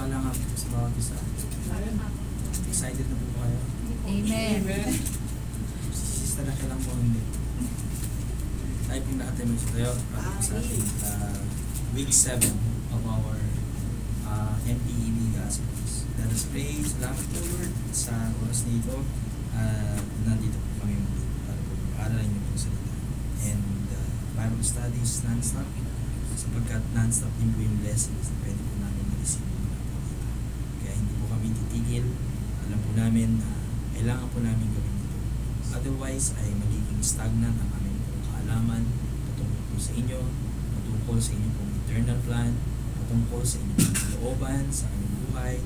kalangan po sa bawat isa. Excited na po ba kayo? Amen. Si Sister na kailang po hindi. Tayo pong lahat ay tayo para po sa ating week 7 of our MPEB Gospels. Let us pray. Salamat po Lord sa oras nito. Nandito po kami muli para po aralan niyo po salita. And Bible studies non-stop sapagkat non-stop din po yung blessings na pwede po namin ma-receive mula po dito. Kaya hindi po kami titigil. Alam po namin na kailangan po namin gawin ito. Otherwise ay magiging stagnant ang aming pong kaalaman patungkol po sa inyo, patungkol sa inyong pong eternal plan, patungkol sa inyong pong looban, sa aming buhay,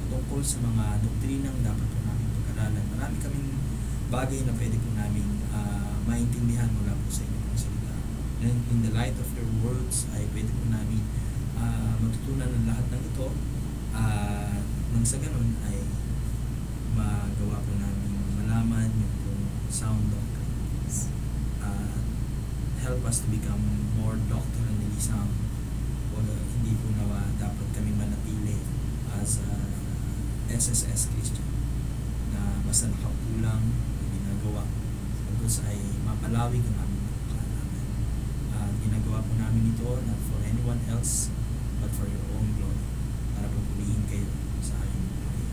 patungkol sa mga doktrinang dapat po namin pag-aralan. Marami kaming bagay na pwede po namin maintindihan mula po sa inyong pong salita. And in the light of your words ay pwede po namin matutunan ng lahat ng ito nang sa ganun ay magawa po namin malaman yung pong sound doctrines. Help us to become more doctrinally sound. Hindi po nawa dapat kami manatili as a SSS Christian na basta nakakulang na ginagawa tapos ay mapalawig ang aming kaalaman. Ginagawa po namin ito not for anyone else but for your own glory para pupurihin kayo sa aming buhay.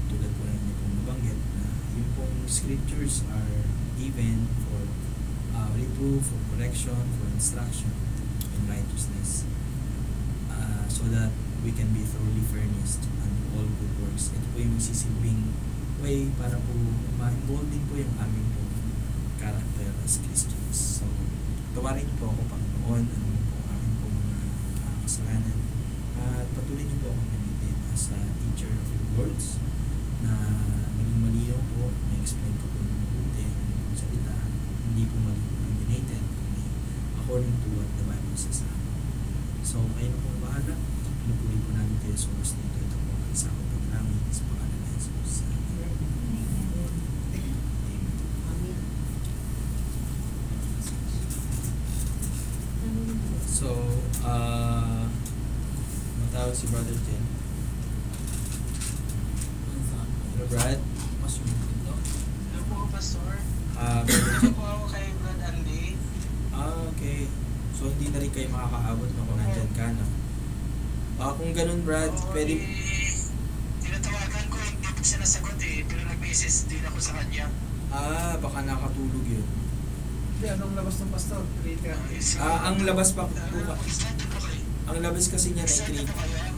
Tulad po na inyo pong nabanggit na yung pong scriptures are given for reproof, for correction, for instruction in righteousness, so that we can be thoroughly furnished and all good works. Ito po yung magsisilbing way para po ma-involve din po yung aming po character as Christians. So, tawarin niyo po ako Panginoon, ano po ang aming po mga kasalanan, at patuloy niyo po akong gamitin as a teacher of your words na maging malinaw po, na-explain ko po ng mabuti ang inyong salita, hindi po maging dominated, kundi according to what the Bible says na. So, kayo na po ang bahala. Pinupuloy po namin kayo sa oras nito. Ito po ang isa ko pag-namin sa pangalan ng Jesus. Amen. So, matawag si Brother Jen. Hello, Brad. Hello po, Pastor. Brother Ito Jen. po ako kay Brad Andy. Okay. So, hindi na rin kayo makakaabot na kung nandyan ka, no? Kung ganun, Brad, pwede... Tinatawagan ko, hindi po sinasagot eh. Pero nag-message din ako sa kanya. baka nakatulog yun. Hindi, anong labas ng pastor? 3:30. Ang labas pa po, Start na po kayo. ang labas kasi niya na Start na po kayo.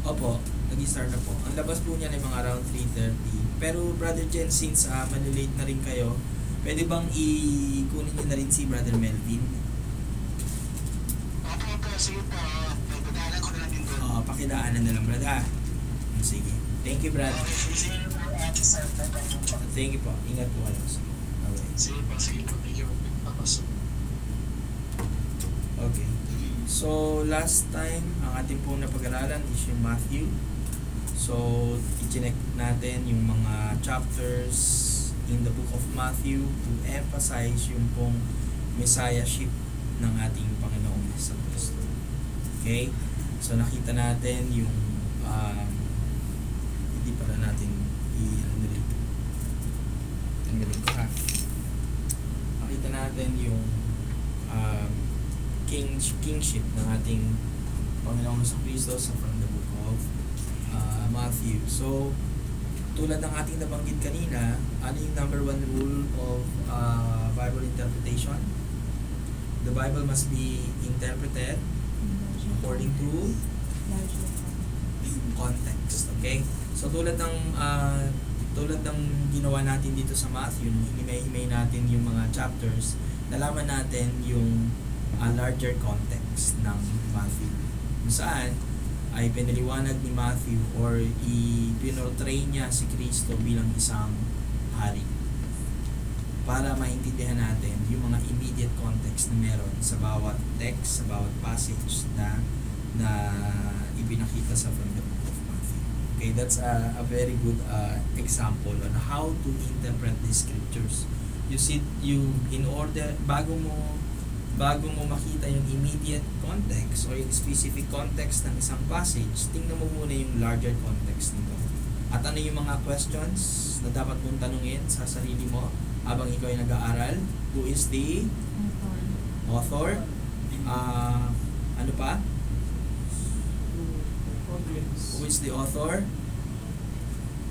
Opo, nag-start na po. Ang labas po niya ay mga around 3:30. Pero Brother Jen, since manilate na rin kayo, pwede bang ikunin niyo na rin si Brother Melvin? Opo, sige po. Pagdaanan ko na lang din doon. Pakidaanan na lang, Brad. Sige. Thank you, Brad. Okay, sige po. Ate Sam, Thank you po. Ingat po kayo. Okay. sige po. Thank you. Pastor. Okay. So, last time, ang ating pong napag-aralan is yung Matthew. So, i-check natin yung mga chapters in the book of Matthew to emphasize yung pong messiahship ng ating Panginoong Hesus Kristo. Okay? So, nakita natin yung hindi pala natin tanggalin ko ha. Nakita natin yung kingship ng ating Panginoong Hesus Kristo sa from the book of Matthew. So, tulad ng ating nabanggit kanina, ano yung number one rule of Bible interpretation? The Bible must be interpreted according to context. Okay? So, tulad ng ginawa natin dito sa Matthew, nung hinimay-himay natin yung mga chapters, nalaman natin yung larger context ng Matthew. Kung saan ay pinaliwanag ni Matthew or i-pinortray niya si Kristo bilang isang hari para maintindihan natin yung mga immediate context na meron sa bawat text, sa bawat passage na ipinakita sa from the book of Matthew. Okay, that's a very good example on how to interpret these scriptures. You in order bago mo bago mo makita yung immediate context or yung specific context ng isang passage, tingnan mo muna yung larger context nito. At ano yung mga questions na dapat mong tanungin sa sarili mo habang ikaw ay nag-aaral? Who is the author? Ano pa? Who is the author?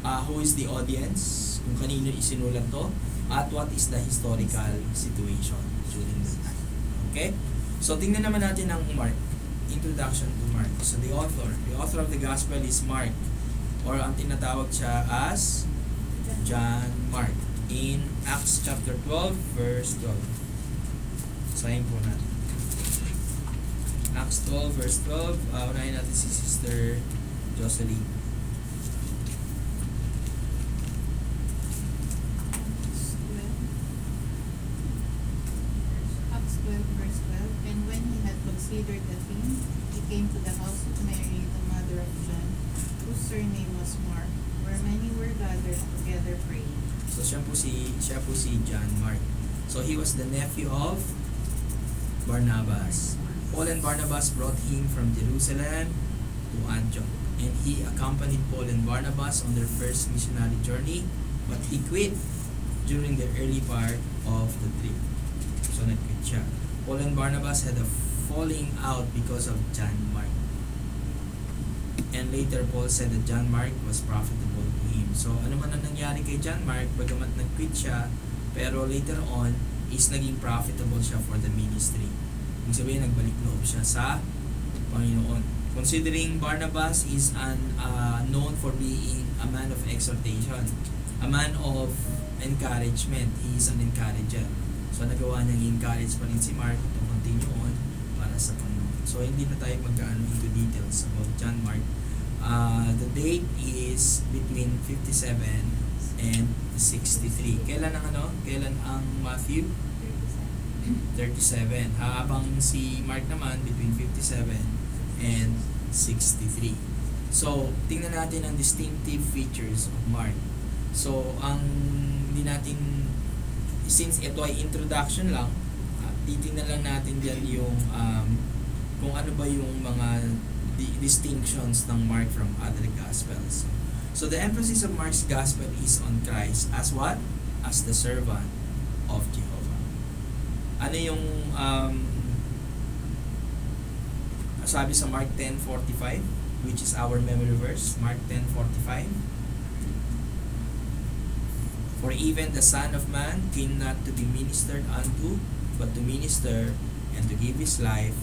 Who is the audience? Kung kanino isinulat to? At what is the historical situation during that time? Okay? So, tingnan naman natin ang Mark. Introduction to Mark. So, the author of the gospel is Mark, or ang tinatawag siya as John Mark. In Acts chapter 12, verse 12. Sahin po natin. Acts 12, verse 12. Unahin natin si Sister Jocelyn. Acts 12, verse 12. And when he had considered the thing, he came to the house of Mary, the mother of John, whose surname was Mark, where many were gathered together praying. So siya po si John Mark. So he was the nephew of Barnabas. Paul and Barnabas brought him from Jerusalem to Antioch, and he accompanied Paul and Barnabas on their first missionary journey, but he quit during the early part of the trip. So nag-quit siya. Paul and Barnabas had a falling out because of John Mark. And later Paul said that John Mark was profitable to him. So ano man ang nangyari kay John Mark, bagamat nag-quit siya, pero later on is naging profitable siya for the ministry. Ibig sabihin, nagbalik loob siya sa Panginoon. Considering Barnabas is known for being a man of exhortation, a man of encouragement. He is an encourager. So nagawa niyang encourage pa rin si Mark to continue on para sa Panginoon. So hindi na tayo mag-ano into details about John Mark. The date is between 57 and 63. Kailan ang Matthew? 37. Habang si Mark naman between 57 and 63. So, tingnan natin ang distinctive features of Mark. So, hindi natin, since ito ay introduction lang, titingnan lang natin dyan yung kung ano ba yung mga distinctions ng Mark from other Gospels. So, the emphasis of Mark's Gospel is on Christ as what? As the servant of Jehovah. Ano yung sabi sa Mark 10:45, which is our memory verse, Mark 10:45. For even the Son of Man came not to be ministered unto, but to minister and to give his life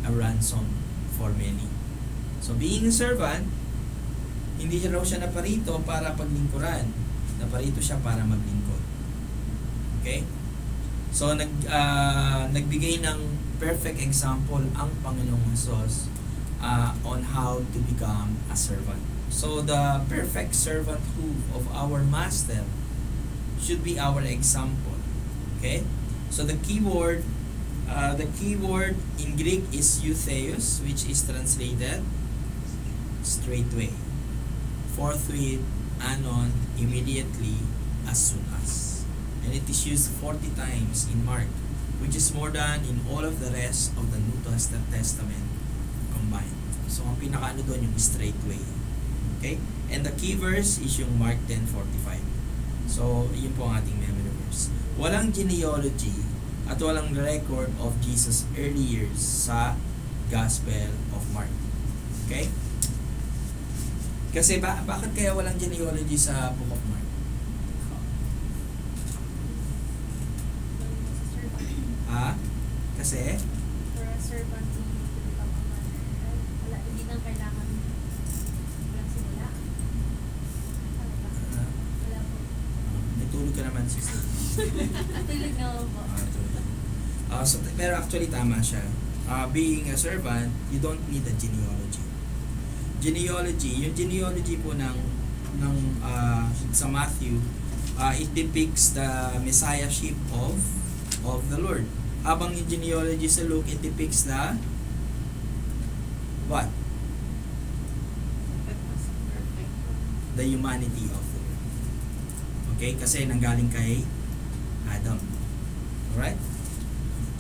a ransom for many. So being a servant, hindi raw siya naparito para paglingkuran. Naparito siya para maglingkod. Okay? So nagbigay ng perfect example ang Panginoong Hesus on how to become a servant. So the perfect servanthood of our Master should be our example. Okay? So the keyword in Greek is eutheos, which is translated straightway, forthwith, anon, immediately, as soon as. And it is used 40 times in Mark, which is more than in all of the rest of the New Testament combined. So ang pinakaano doon yung straightway. Okay? And the key verse is yung Mark 10:45. So yun po ang ating memory verse. Walang genealogy at walang record of Jesus' early years sa Gospel of Mark. Okay? Kasi bakit kaya walang genealogy sa Book of Mark? Kasi for a servant to become a mother, hindi nang kailangan walang simula. Wala po. may tulog ka naman, sister. Tulog na po. Pero actually tama siya. Being a servant, you don't need a genealogy. Yung genealogy po ng sa Matthew, it depicts the messiahship of the Lord. Habang yung genealogy sa Luke, it depicts the what? The humanity of the Lord. Okay? Kasi nanggaling kay Adam. Alright?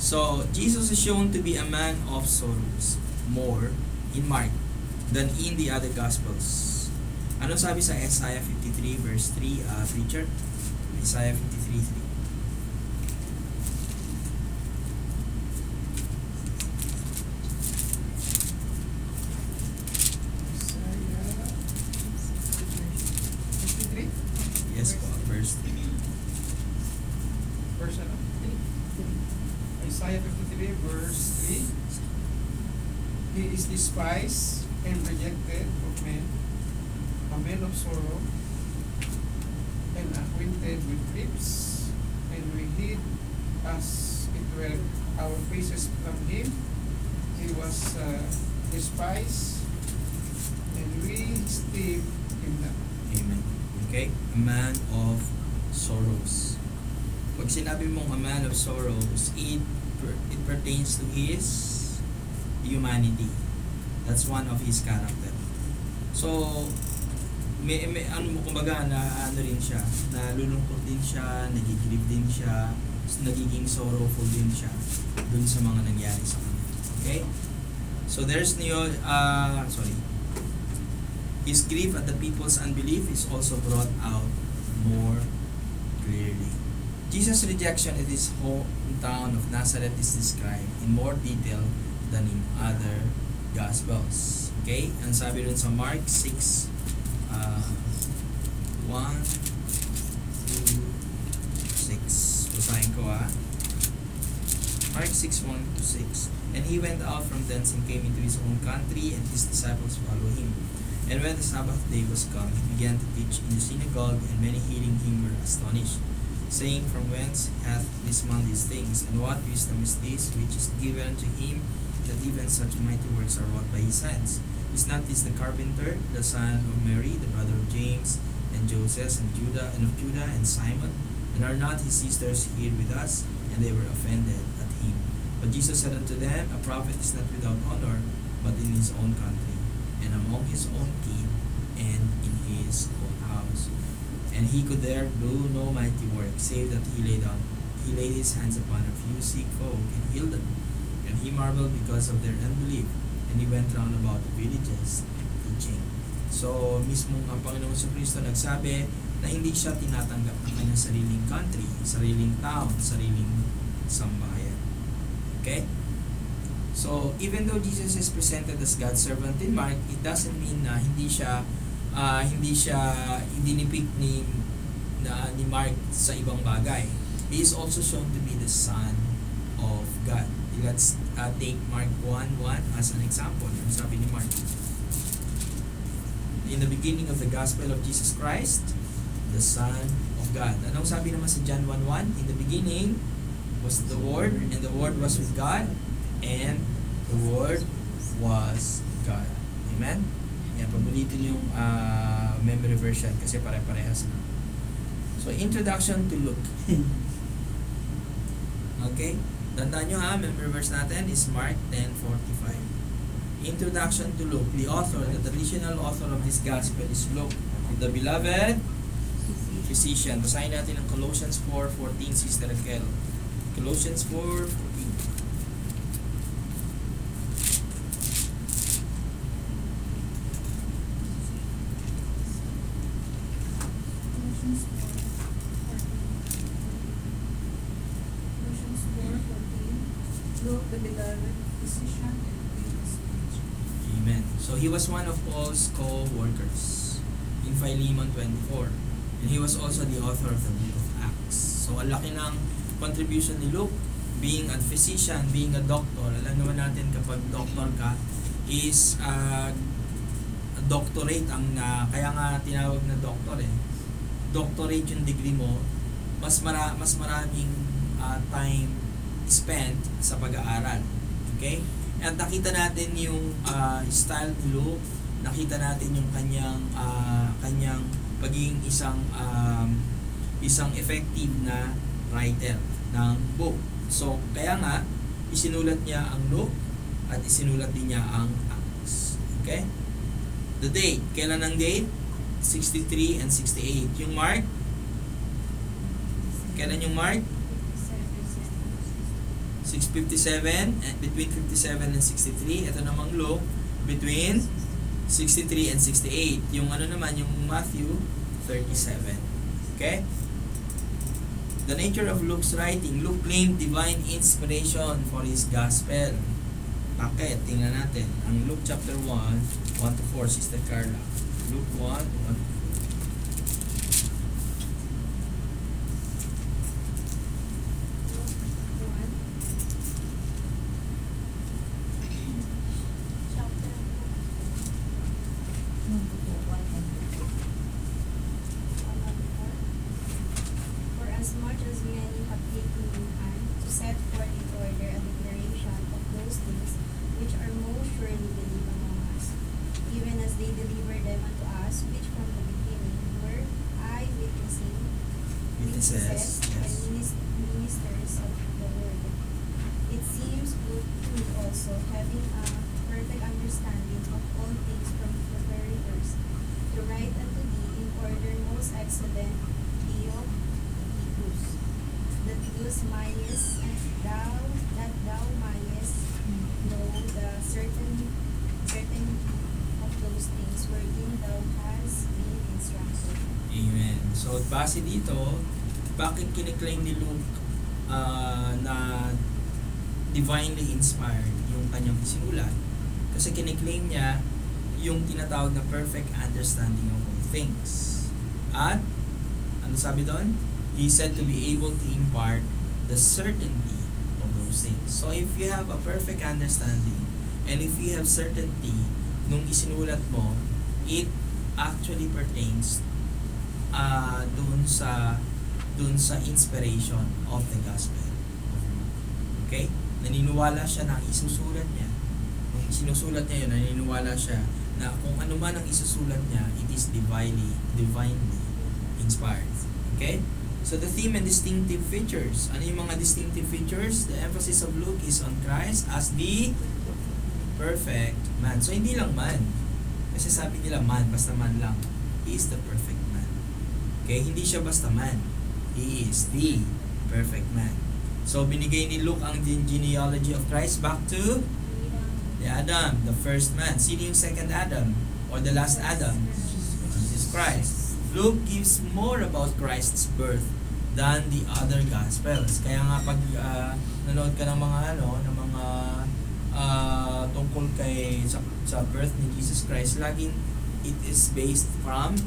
So, Jesus is shown to be a man of sorrows more in Mark than in the other Gospels. Ano sabi sa Isaiah 53 verse 3, preacher? Isaiah 53:3. Isaiah 53, Yes po, verse 3. verse ano? Isaiah 53, verse 3. He is despised and rejected of men, a man of sorrow, and acquainted with griefs, and we hid as it were our faces from him. He was despised, and we esteemed him not. Amen. Okay? A man of sorrows. Pag sinabi mong a man of sorrows, it pertains to his humanity. That's one of his character. So, may ano mo kumbaga na ano rin siya, nalulungkot din siya, nagigrieve din siya, nagiging sorrowful din siya dun sa mga nangyari sa kanya. Okay? So there's his grief at the people's unbelief is also brought out more clearly. Jesus' rejection at his hometown of Nazareth is described in more detail than in other Gospels. Okay? Ang sabi dun sa Mark 6, 1, 2, 6. Basahin ko Mark 6, 1 to 6. And he went out from thence and came into his own country, and his disciples followed him. And when the Sabbath day was come, he began to teach in the synagogue, and many hearing him were astonished, saying, From whence hath this man these things? And what wisdom is this which is given to him, that even such mighty works are wrought by his hands? Is not this the carpenter, the son of Mary, the brother of James, and Joseph, and of Judah, and Simon? And are not his sisters here with us? And they were offended at him. But Jesus said unto them, A prophet is not without honor, but in his own country, and among his own kin, and in his own house. And he could there do no mighty work, save that he laid his hands upon a few sick folk and healed them. And he marveled because of their unbelief, and he went round about the villages teaching. So, mismong ang Panginoon sa Kristo nagsabi na hindi siya tinatanggap ng kanyang sariling country, sariling town, sariling sambahayan. Okay? So, even though Jesus is presented as God's servant in Mark, it doesn't mean na hindi siya idinipict ni Mark sa ibang bagay. He is also shown to be the Son of God. Let's take Mark 1:1 as an example. Ang sabi ni Mark, in the beginning of the gospel of Jesus Christ, the Son of God. Anong sabi naman sa John 1:1? In the beginning was the Word, and the Word was with God, and the Word was God. Amen? Yan, pabulitin yung memory version kasi pare-parehas na. So, introduction to Luke. Okay? Tandaan nyo memory verse natin is Mark 10:45. Introduction to Luke. The author, the traditional author of this gospel is Luke, the beloved physician. Basahin natin ang Colossians 4:14, Sister Raquel. Colossians 4:14. Luke, the beloved physician and famous preacher. Amen. So he was one of Paul's co-workers in Philemon 24. And he was also the author of the book of Acts. So ang laki ng contribution ni Luke, being a physician, being a doctor. Alam naman natin kapag doctor ka is a doctorate ang kaya nga tinawag na doctor Doctorate yung degree mo, mas maraming time spent sa pag-aaral. Okay? At nakita natin yung style ni Luke, nakita natin yung kanyang pagiging isang effective na writer ng book. So, kaya nga isinulat niya ang Luke at isinulat din niya ang Acts. Okay? The date, kailan ang date? 63 and 68. Yung Mark, kailan yung Mark? 6:57, between 57 and 63. Ito namang Luke, between 63 and 68. Yung ano naman, yung Matthew, 37. Okay? The nature of Luke's writing. Luke claimed divine inspiration for his gospel. Bakit? Tingnan natin. Ang Luke chapter 1, 1-4, Sister Carla. Luke 1, 1-4. Chapter 1. For as much as many have taken in hand to set forth in order a declaration of those things which are most surely believed among us, even as they delivered them unto us, which from the beginning were eyewitnessing, Witnesses, and yes. ministers of the word. It seems good to me also, having a perfect understanding of all things from the very first, to write unto thee in order most excellent Theophilus, that thou mayest know the certainty of those things wherein thou hast been instructed. Amen. So, base dito, bakit kiniklaim ni Luke na divinely inspired yung kanyang sinulat? Kasi kiniklaim niya yung tinatawag na perfect understanding of all things. At, ano sabi doon? He said to be able to impart the certainty of those things. So, if you have a perfect understanding, and if you have certainty nung isinulat mo, it actually pertains dun sa inspiration of the gospel. Okay? Naniniwala siya na isusulat niya. Nung sinusulat niya yun, naniniwala siya na kung ano man ang isusulat niya, it is divinely inspired. Okay? So the theme and distinctive features. Ano yung mga distinctive features? The emphasis of Luke is on Christ as the perfect man. So hindi lang man. Kasi sabi nila man, basta man lang. He is the perfect man. Okay? Hindi siya basta man. He is the perfect man. So binigay ni Luke ang genealogy of Christ back to the Adam, the first man. Sino yung second Adam? Or the last Adam? Jesus Christ. Luke gives more about Christ's birth than the other Gospels. Kaya nga pag nanood ka ng mga tungkol sa birth ni Jesus Christ, laging it is based from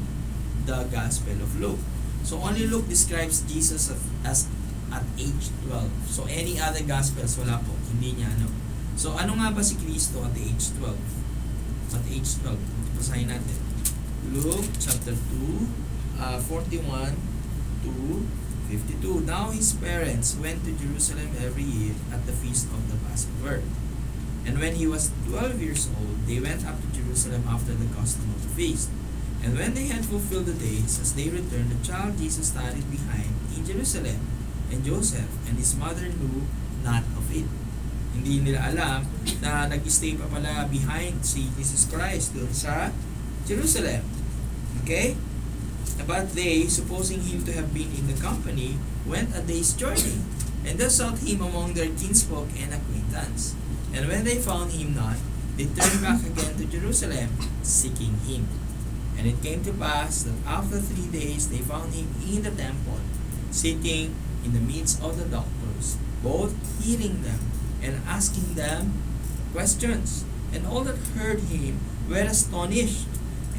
the Gospel of Luke. So only Luke describes Jesus as at age 12. So any other Gospels, wala po. Hindi niya ano. So ano nga ba si Kristo at age 12? At age 12. Basahin natin. Luke chapter 2, 41 to 52. Now his parents went to Jerusalem every year at the feast of the Passover. And when he was 12 years old, they went up to Jerusalem after the custom of the feast. And when they had fulfilled the days, as they returned, the child Jesus tarried behind in Jerusalem. And Joseph and his mother knew not of it. Hindi nila alam na nag-stay pa pala behind si Jesus Christ doon sa Jerusalem. Okay? But they, supposing him to have been in the company, went a day's journey, and thus sought him among their kinsfolk and acquaintance. And when they found him not, they turned back again to Jerusalem, seeking him. And it came to pass that after 3 days they found him in the temple, sitting in the midst of the doctors, both hearing them and asking them questions. And all that heard him were astonished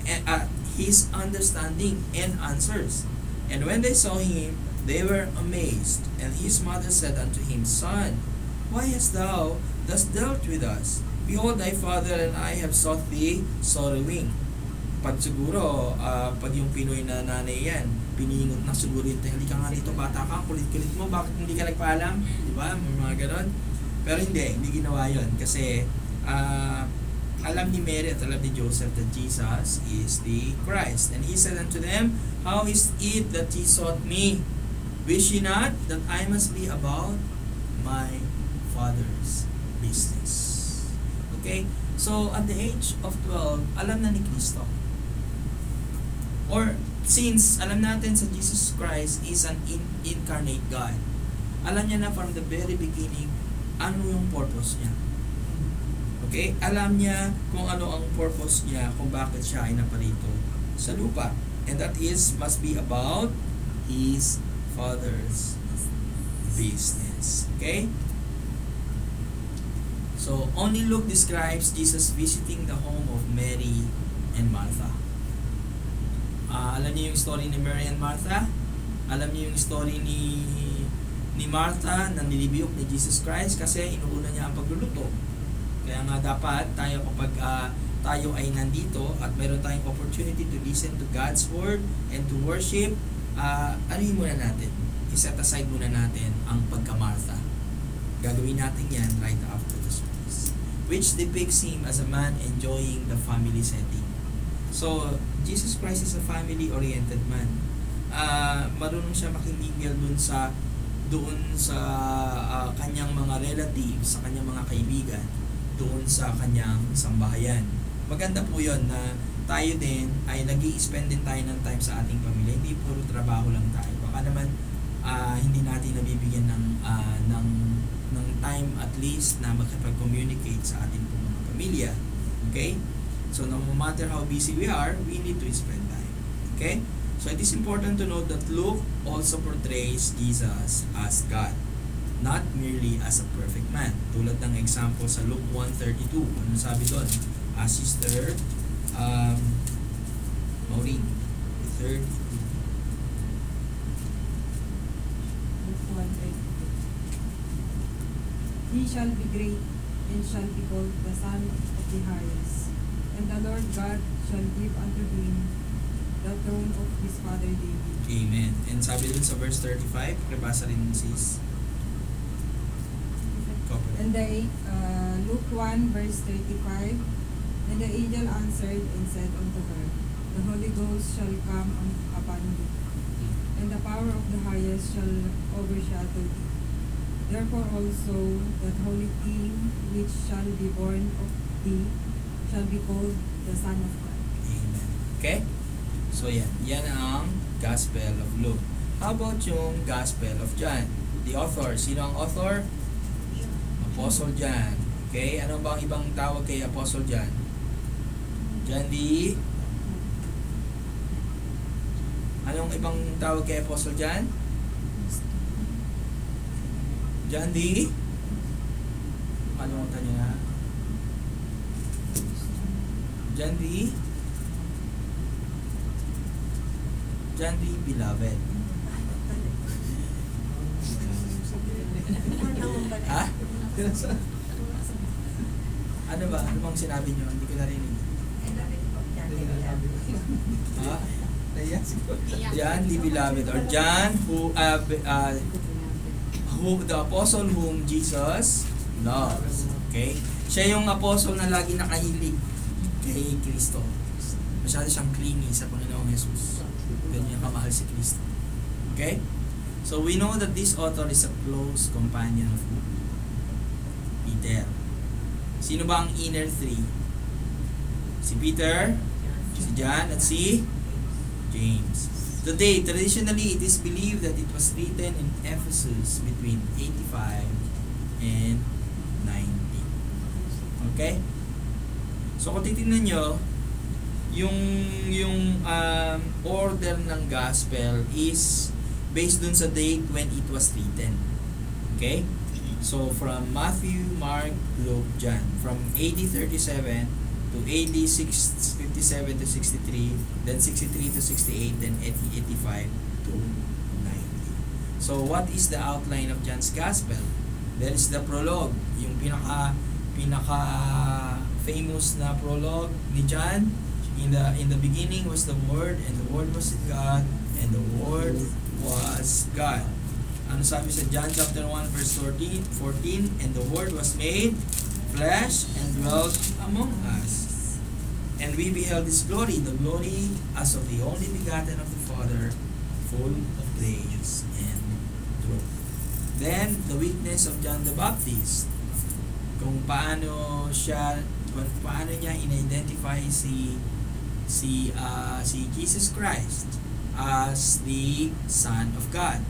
at his understanding and answers. And when they saw him, they were amazed. And his mother said unto him, Son, why hast thou thus dealt with us? Behold, thy father and I have sought thee sorrowing. Pag siguro, pag yung Pinoy na nanay yan, piningot na siguro yun, hindi ka nga dito, bata ka, kulit-kulit mo, bakit hindi ka nagpaalam? Diba? May mga ganon. Pero hindi ginawa yun. Kasi, alam ni Mary at alam ni Joseph that Jesus is the Christ. And he said unto them, How is it that ye sought me? Wish ye not that I must be about my Father's business. Okay? So, at the age of 12, alam na ni Kristo. Or, since alam natin sa Jesus Christ is an incarnate God, alam niya na from the very beginning ano yung purpose niya. Okay? Alam niya kung ano ang purpose niya, kung bakit siya ay naparito sa lupa. And that is, must be about His Father's business. Okay? So, only Luke describes Jesus visiting the home of Mary and Martha. Alam niyo yung story ni Mary and Martha? Alam niyo yung story ni Martha na nilibiyok ni Jesus Christ kasi inuuna niya ang pagluluto. Kaya nga dapat tayo kapag tayo ay nandito at meron tayong opportunity to listen to God's Word and to worship, anuhin muna natin. I-set aside muna natin ang pagka-Martha. Gagawin natin yan right after the service. Which depicts Him as a man enjoying the family setting. So, Jesus Christ is a family-oriented man. Marunong siya makimingil doon sa kanyang mga relatives, sa kanyang mga kaibigan, doon sa kanyang sambahayan. Maganda po yun na tayo din ay nag-i-spend din tayo ng time sa ating pamilya. Hindi puro trabaho lang tayo. Baka naman hindi natin nabibigyan ng time at least na makipag-communicate sa ating mga pamilya. Okay? So no matter how busy we are, we need to spend time. Okay? So it is important to note that Luke also portrays Jesus as God, not merely as a perfect man. Tulad ng example sa Luke 1:32. Ano sabi doon? Sister Maureen, 32. He shall be great and shall be called the Son of the Highest. And the Lord God shall give unto him the throne of his father David. Amen. And sabi dun sa verse 35, nabasa rin sis. And Luke 1 verse 35. And the angel answered and said unto her, The Holy Ghost shall come upon thee, and the power of the Highest shall overshadow thee. Therefore also that holy thing which shall be born of thee shall be called the Son of God. Amen. Okay? So yan ang Gospel of Luke. How about yung Gospel of John? The author, sino ang author? Apostle John. Okay? Ano bang ibang tawag kay Apostle John? John D. Anong ibang tawag kay Apostle John? John D. Kalimutan niyo na. John D. John D. Beloved. Ha? Ano ba? Ano bang sinabi niyo? Hindi ko narinig. Ha? John D. Beloved or John who the apostle whom Jesus loves. Okay? Siya yung apostle na lagi nakahilig kay Kristo. Masyado siyang clingy sa Panginoong Jesus. Ganyan kamahal si Kristo. Okay? So we know that this author is a close companion of Peter. Sino ba ang inner three? Si Peter, si John, at si James. Today, traditionally, it is believed that it was written in Ephesus between 85 and 90. Okay? So kung titignan nyo, yung order ng gospel is based dun sa date when it was written. Okay? So from Matthew, Mark, Luke, John, from AD 37 to AD 57 to 63, then 63 to 68, then 85 to 90. So what is the outline of John's Gospel? There is the prologue, yung pinaka famous na prologue ni John. In the beginning was the Word, and the Word was God, and the Word was God. Ano sabi sa John chapter 1 verse 14, and the Word was made flesh and dwelt among us. And we beheld His glory, the glory as of the only begotten of the Father, full of grace and truth. Then, the witness of John the Baptist, kung paano niya in-identify si Jesus Christ as the Son of God.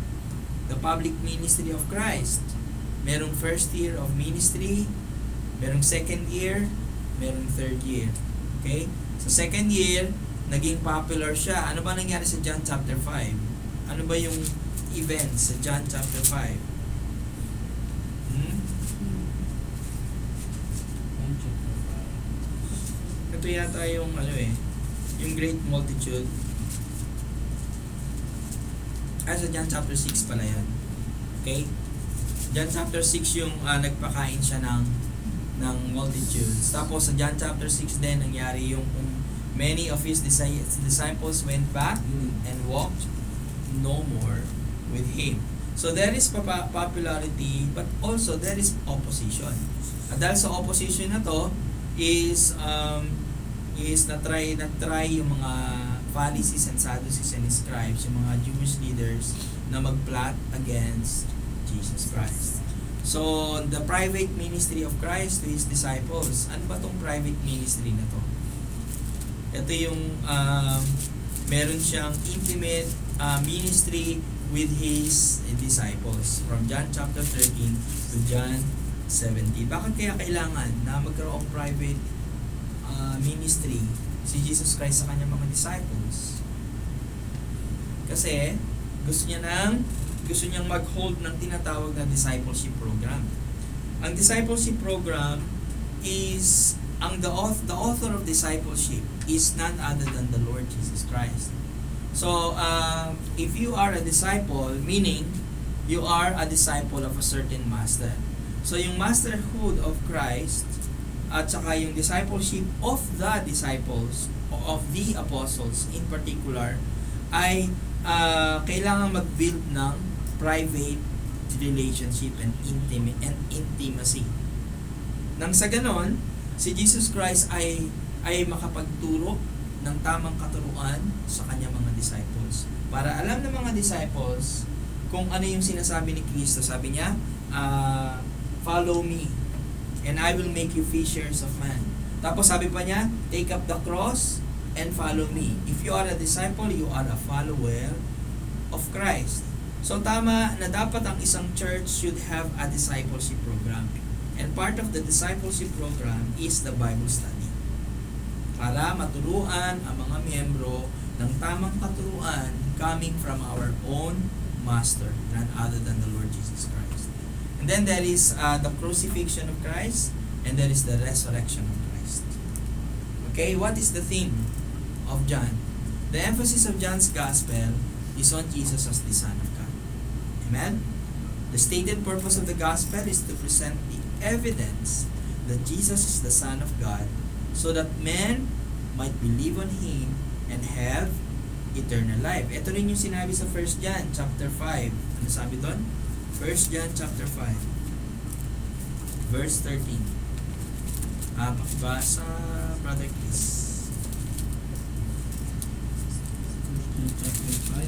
The public ministry of Christ, merong first year of ministry, merong second year, merong third year. Okay? Sa second year, naging popular siya. Ano ba nangyari sa John chapter 5? Ano ba yung event sa John chapter 5? Ito yata yung yung great multitude. Sa John chapter 6 pala yan. Okay? John chapter 6 yung nagpakain siya ng multitudes. Tapos sa John chapter 6 din nangyari yung many of his disciples went back and walked no more with him. So there is popularity but also there is opposition. At dahil sa opposition na to is na-try yung mga Pharisees and Sadducees and scribes, yung mga Jewish leaders na mag-plot against Jesus Christ. So, the private ministry of Christ to His disciples. Ano ba tong private ministry na to? Ito yung meron siyang intimate ministry with His disciples from John chapter 13 to John 17. Bakit kaya kailangan na magkaroong private ministry si Jesus Christ sa kanyang mga disciples? Kasi gusto niyang mag-hold ng tinatawag na discipleship program. Ang discipleship program is the author of discipleship is none other than the Lord Jesus Christ. So if you are a disciple, meaning you are a disciple of a certain master. So yung masterhood of Christ at saka yung discipleship of the disciples, of the apostles in particular, ay kailangan mag-build ng private relationship and intimacy. Nang sa ganon, si Jesus Christ ay makapagturo ng tamang katuruan sa kanyang mga disciples. Para alam ng mga disciples kung ano yung sinasabi ni Kristo. Sabi niya, follow me and I will make you fishers of men. Tapos sabi pa niya, take up the cross and follow me. If you are a disciple, you are a follower of Christ. So tama na dapat ang isang church should have a discipleship program. And part of the discipleship program is the Bible study. Para maturuan ang mga miyembro ng tamang katuruan coming from our own Master, none other than the Lord Jesus Christ. And then there is the crucifixion of Christ, and there is the resurrection of Christ. Okay, what is the theme of John? The emphasis of John's Gospel is on Jesus as the Son of God. Amen? The stated purpose of the Gospel is to present the evidence that Jesus is the Son of God so that men might believe on Him and have eternal life. Ito rin yung sinabi sa 1 John chapter 5. Ano sabi doon? 1 John chapter 5 verse 13. Pakibasa, brother Chris. Chapter 5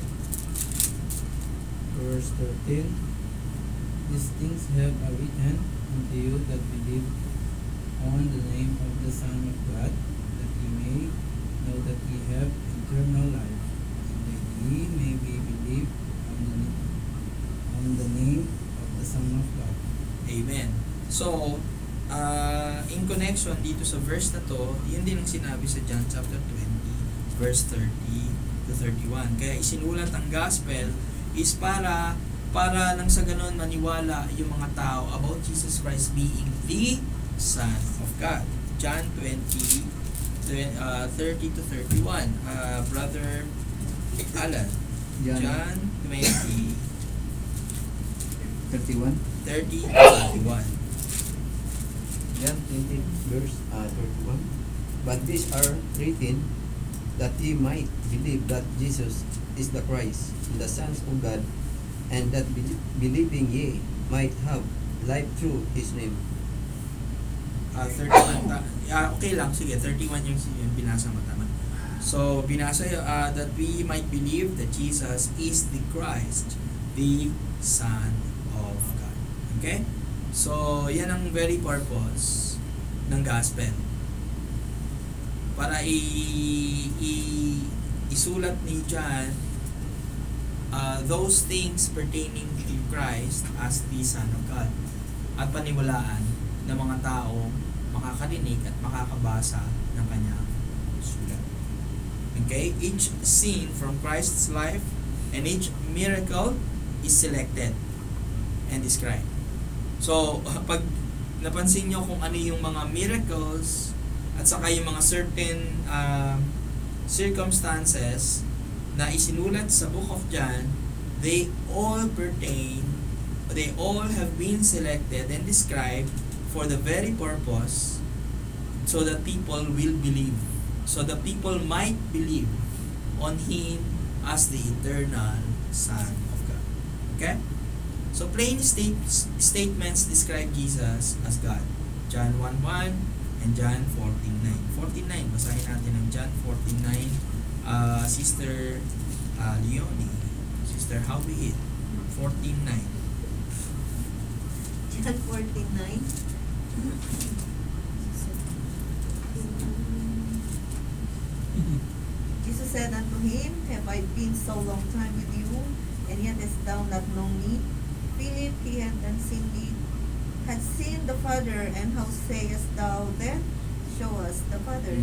verse 13. These things have I written unto you that believe on the name of the Son of God, that ye may know that ye have eternal life, and that ye may be believed on the name of the Son of God. Amen. So, in connection dito sa verse na to, yun din ang sinabi sa John chapter 20, verse 30 to 31. Kaya isinulat ang gospel is para nang sa ganon maniwala yung mga tao about Jesus Christ being the Son of God. John 20, 30 to 31. Brother Alan. John 20, 31. 30 to 31. John 20 verse 31. But these are written that ye might believe that Jesus is the Christ, the Son of God, and that believing ye might have life through His name. 31. Okay lang, sige, 31 yung binasa mo tama. So, binasa that we might believe that Jesus is the Christ, the Son of God. Okay? So, yan ang very purpose ng gospel. Para isulat ni John those things pertaining to Christ as the Son of God. at paniwalaan ng mga tao makakarinig at makakabasa ng kanyang sulat. Okay? Each scene from Christ's life and each miracle is selected and described. So, pag napansin nyo kung ano yung mga miracles at saka yung mga certain circumstances na isinulat sa Book of John, they all have been selected and described for the very purpose so that people will believe, so that people might believe on Him as the eternal Son of God. Okay? So plain statements describe Jesus as God. John 1:1 and John 14:9. 14:9, basahin natin ang John 14:9. Sister Leonie, Sister Howie, 14:9. John 14:9. Jesus said unto him, Have I been so long time with you, and yet hast thou not known me? Philip, he had seen me, had seen the Father, and how sayest thou then, Show us the Father?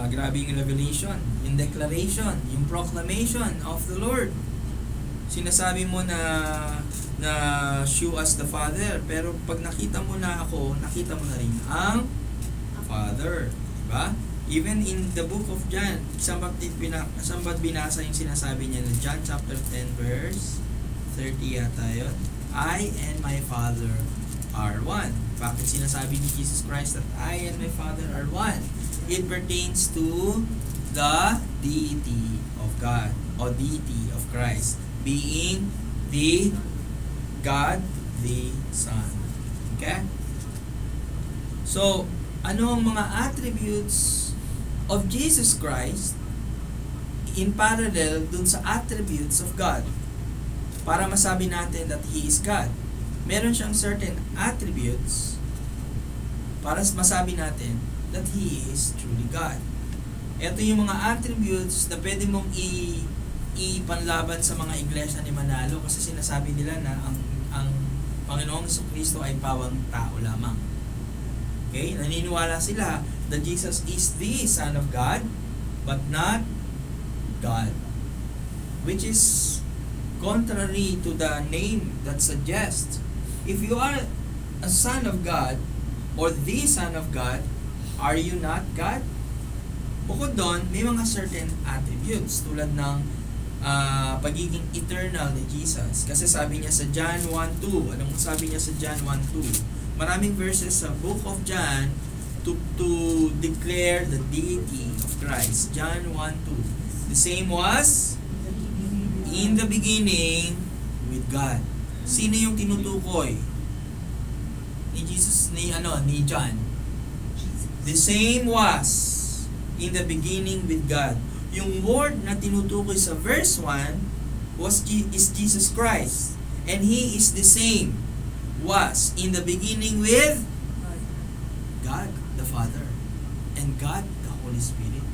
Grabe yung revelation, yung declaration, yung proclamation of the Lord. Sinasabi mo na show us the Father, pero pag nakita mo na ako, nakita mo na rin ang Father. Diba? Even in the book of John, saan ba't binasa yung sinasabi niya na John chapter 10 verse 30 yata yun? I and my Father are one. Bakit sinasabi ni Jesus Christ that I and my Father are one? It pertains to the deity of God or deity of Christ, being the God, the Son. Okay? So, ano ang mga attributes of Jesus Christ in parallel dun sa attributes of God? Para masabi natin that He is God. Meron siyang certain attributes para masabi natin that He is truly God. Ito yung mga attributes na pwede mong ipanlaban sa mga iglesia ni Manalo kasi sinasabi nila na ang Panginoong Jesucristo ay pawang tao lamang. Okay? Naniniwala sila that Jesus is the Son of God but not God, which is contrary to the name that suggests if you are a son of God or the Son of God, are you not God? Bukod doon, may mga certain attributes tulad ng pagiging eternal ni Jesus. Kasi sabi niya sa John 1:2, anong sabi niya sa John 1:2? Maraming verses sa book of John to declare the deity of Christ. John 1:2. The same was in the beginning with God. Sino yung tinutukoy ni Jesus ni John? The same was in the beginning with God. Yung word na tinutukoy sa verse 1 is Jesus Christ. And He is the same was in the beginning with God the Father and God the Holy Spirit.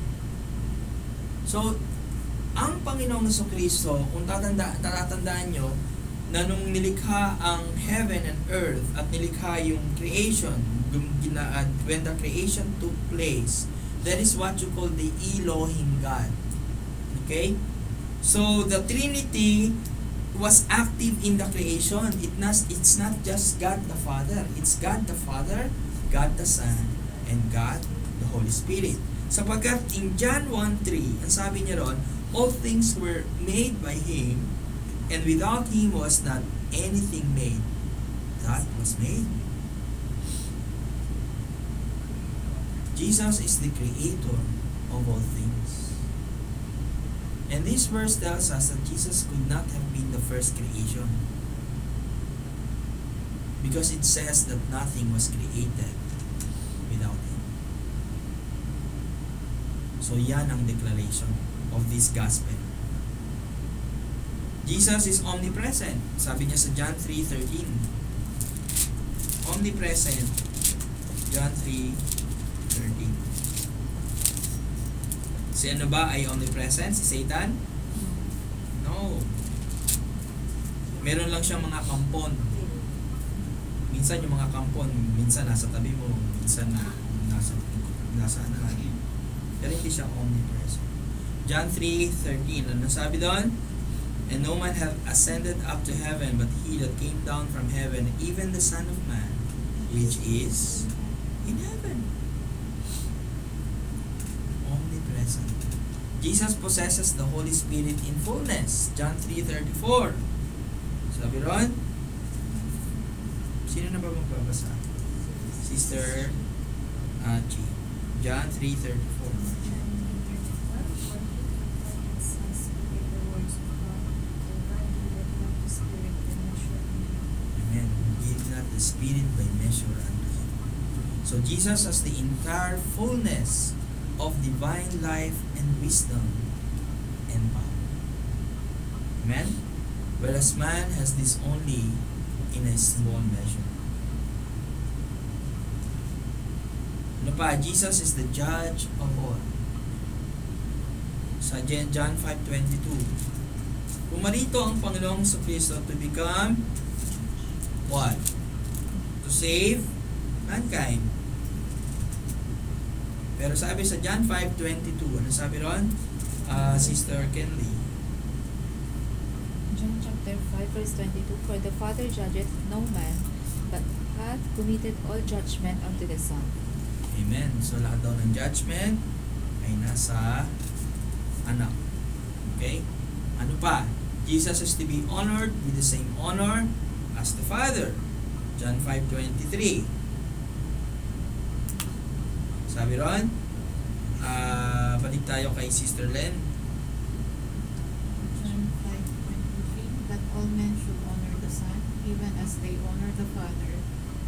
So, ang Panginoong Jesucristo, kung tatandaan nyo, na nung nilikha ang heaven and earth at nilikha yung creation, when the creation took place, that is what you call the Elohim God. Okay? So, the Trinity was active in the creation. It's not just God the Father. It's God the Father, God the Son, and God the Holy Spirit. Sapagkat in John 1:3, ang sabi niya ron, all things were made by Him, and without Him was not anything made that was made. Jesus is the creator of all things. And this verse tells us that Jesus could not have been the first creation, because it says that nothing was created without Him. So yan ang declaration of this gospel. Jesus is omnipresent. Sabi niya sa John 3:13. Omnipresent. John 3:13. Si ano ba ay omnipresent? Si Satan? No. Meron lang siyang mga kampon. Minsan yung mga kampon, minsan nasa tabi mo, minsan nasa ano ka. Pero hindi siya omnipresent. John 3:13, ano sabi doon? And no man hath ascended up to heaven, but he that came down from heaven, even the Son of Man, which is in heaven. Omnipresent. Jesus possesses the Holy Spirit in fullness. John 3:34. Sabi ron, sino na ba magbabasa? Sister G. John 3:34. Amen. Give not the Spirit by measure unto him. So Jesus has the entire fullness of divine life and wisdom and power. Amen? Whereas man has this only in a small measure. Ano pa? Jesus is the judge of all. Sa John 5:22, pumarito ang Panginoong Kristo to become what? To save mankind. Pero sabi sa John 5:22, ano sabi ron? Sister Kenley. John chapter 5 verse 22, For the Father judgeth no man, but hath committed all judgment unto the Son. Amen. So lahat daw ng judgment ay nasa anak. Okay? Ano pa? Jesus is to be honored with the same honor as the Father. John 5:23. Sabi ron, balik tayo kay Sister Len. John 5:23, that all men should honor the Son, even as they honor the Father.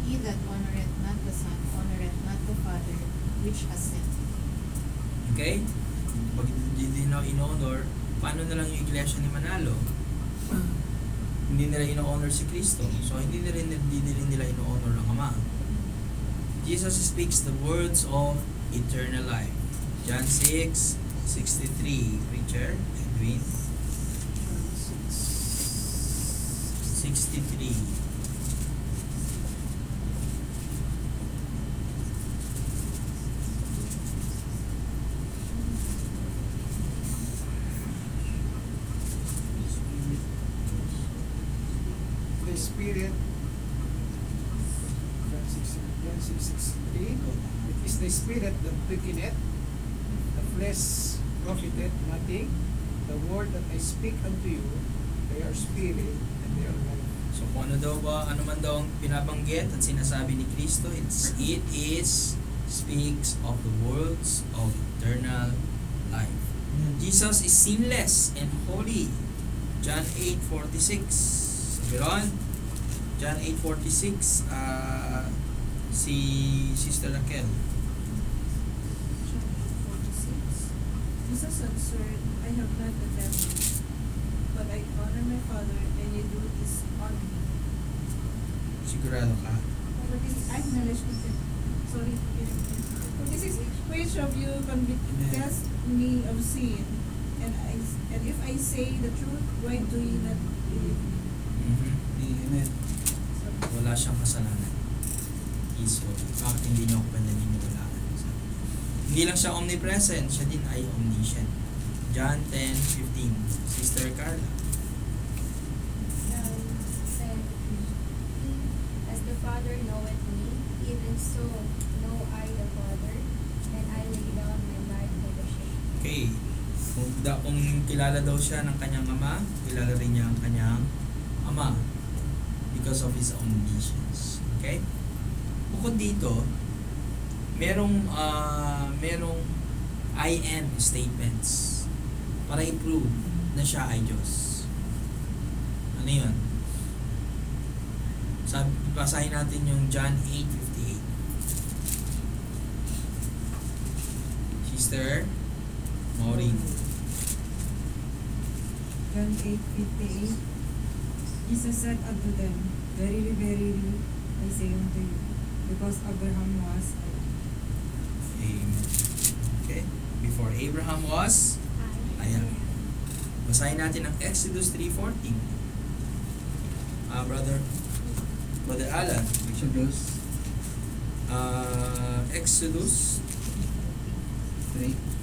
He that honoreth not the Son, honoreth not the Father, which has sent him. Okay? Pag hindi na in-honor, paano na lang yung iglesia ni Manalo? Hindi nila in-honor si Kristo. So, hindi rin nila in-honor ang Ama. Jesus speaks the words of eternal life. John 6:63. Preacher, Edwin. 63. The Spirit, John 6:63, it is the Spirit that quickeneth, the flesh profiteth nothing. The word that I speak unto you, they are spirit and they are life. So kung ano man daw ang pinabanggit at sinasabi ni Kristo, it speaks of the words of eternal life. Jesus is sinless and holy. John 8:46. Sabi ron, John 8:46, si Sister Raquel. Jesus answered, I have not the devil, but I honor my Father, and you do this on me. Sigurado ka? For this I acknowledge sorry. For this is which of you confess me of sin, and if I say the truth, why do you not believe me? Amen. Wala siyang kasalanan. He's holy. Bakit hindi niyo ako pananiniwalaan? Hindi lang siya omnipresent, siya din ay omniscient. John 10:15. Sister Carla. Said, As the Father knoweth me, even so know I the Father, and I lay down my life for the sheep. Okay. Kung kilala daw siya ng kanyang ama, kilala rin niya ang kanyang ama because of his omniscience. Okay? Bukod dito, merong I am statements para i-prove na siya ay Diyos. Ano yun? Basahin natin yung John 8:58. Sister Maureen. John 8:58. Jesus said unto them, Verily, verily, I say unto you, because Abraham was, Amen. Okay? Before Abraham was, I am. Basahin natin ang Exodus 3:14. Brother Alan, Exodus Exodus 3.